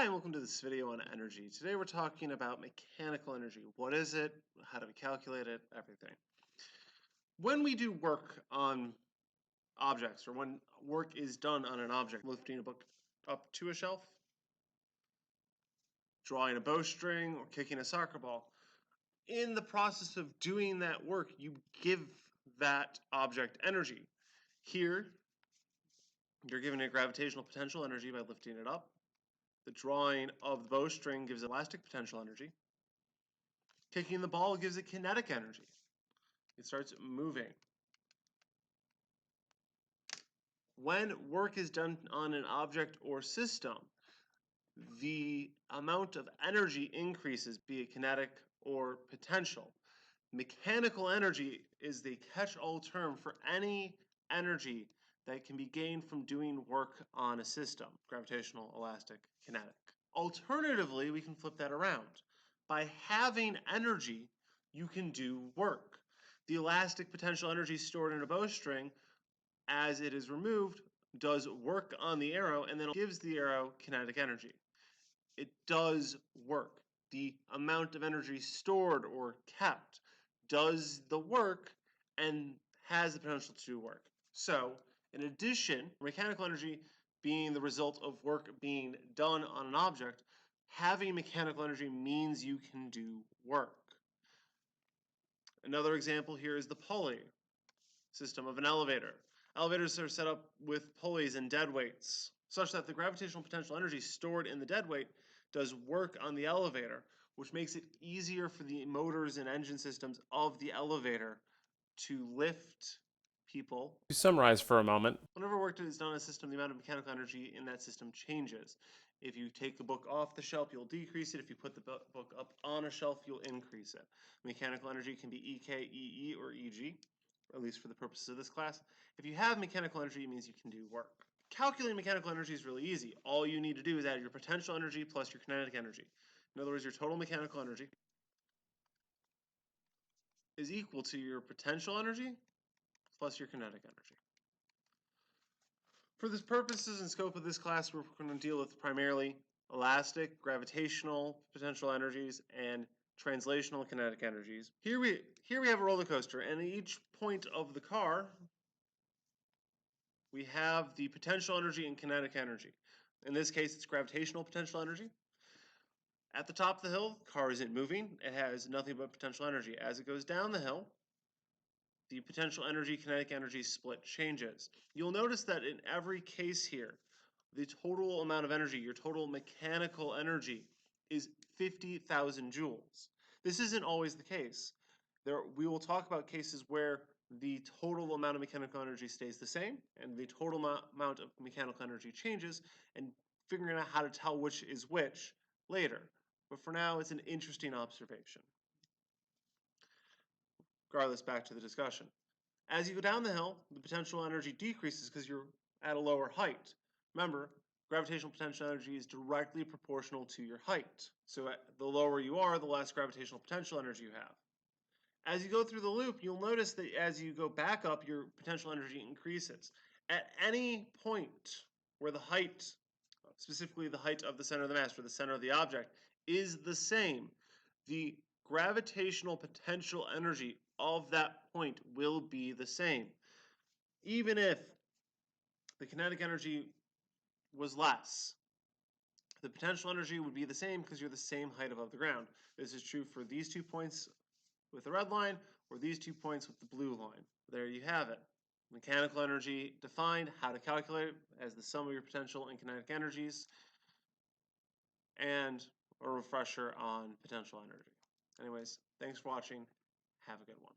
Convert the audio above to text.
Hi, and welcome to this video on energy. Today we're talking about mechanical energy. What is it? How do we calculate it? Everything. When we do work on objects, or when work is done on an object, lifting a book up to a shelf, drawing a bowstring, or kicking a soccer ball, in the process of doing that work, you give that object energy. Here, you're giving it gravitational potential energy by lifting it up. The drawing of the bowstring gives elastic potential energy. Kicking the ball gives it kinetic energy. It starts moving. When work is done on an object or system, the amount of energy increases, be it kinetic or potential. Mechanical energy is the catch-all term for any energy that can be gained from doing work on a system: gravitational, elastic, kinetic. Alternatively, we can flip that around. By having energy, you can do work. The elastic potential energy stored in a bowstring, as it is removed, does work on the arrow and then gives the arrow kinetic energy. It does work. The amount of energy stored or kept does the work and has the potential to do work. So, in addition, mechanical energy being the result of work being done on an object, having mechanical energy means you can do work. Another example here is the pulley system of an elevator. Elevators are set up with pulleys and dead weights, such that the gravitational potential energy stored in the dead weight does work on the elevator, which makes it easier for the motors and engine systems of the elevator to lift people. To summarize for a moment, Whenever work is done on a system, the amount of mechanical energy in that system changes. If you take the book off the shelf, you'll decrease it. If you put the book up on a shelf, you'll increase it. Mechanical energy can be EK, EE, or EG, at least for the purposes of this class. If you have mechanical energy, it means you can do work. Calculating mechanical energy is really easy. All you need to do is add your potential energy plus your kinetic energy. In other words, your total mechanical energy is equal to your potential energy plus your kinetic energy. For the purposes and scope of this class, we're going to deal with primarily elastic, gravitational potential energies, and translational kinetic energies. Here we have a roller coaster, and at each point of the car, we have the potential energy and kinetic energy. In this case, it's gravitational potential energy. At the top of the hill, the car isn't moving. It has nothing but potential energy. As it goes down the hill, the potential energy, kinetic energy split changes. You'll notice that in every case here, the total amount of energy, your total mechanical energy, is 50,000 joules. This isn't always the case. We will talk about cases where the total amount of mechanical energy stays the same and the total amount of mechanical energy changes, and figuring out how to tell which is which later. But for now, it's an interesting observation. Regardless, back to the discussion. As you go down the hill, the potential energy decreases because you're at a lower height. Remember, gravitational potential energy is directly proportional to your height. So the lower you are, the less gravitational potential energy you have. As you go through the loop, you'll notice that as you go back up, your potential energy increases. At any point where the height, specifically the height of the center of the mass, or the center of the object, is the same, the gravitational potential energy of that point will be the same. Even if the kinetic energy was less, the potential energy would be the same because you're the same height above the ground. This is true for these 2 points with the red line or these 2 points with the blue line. There you have it. Mechanical energy defined, how to calculate it as the sum of your potential and kinetic energies, and a refresher on potential energy. Anyways, thanks for watching. Have a good one.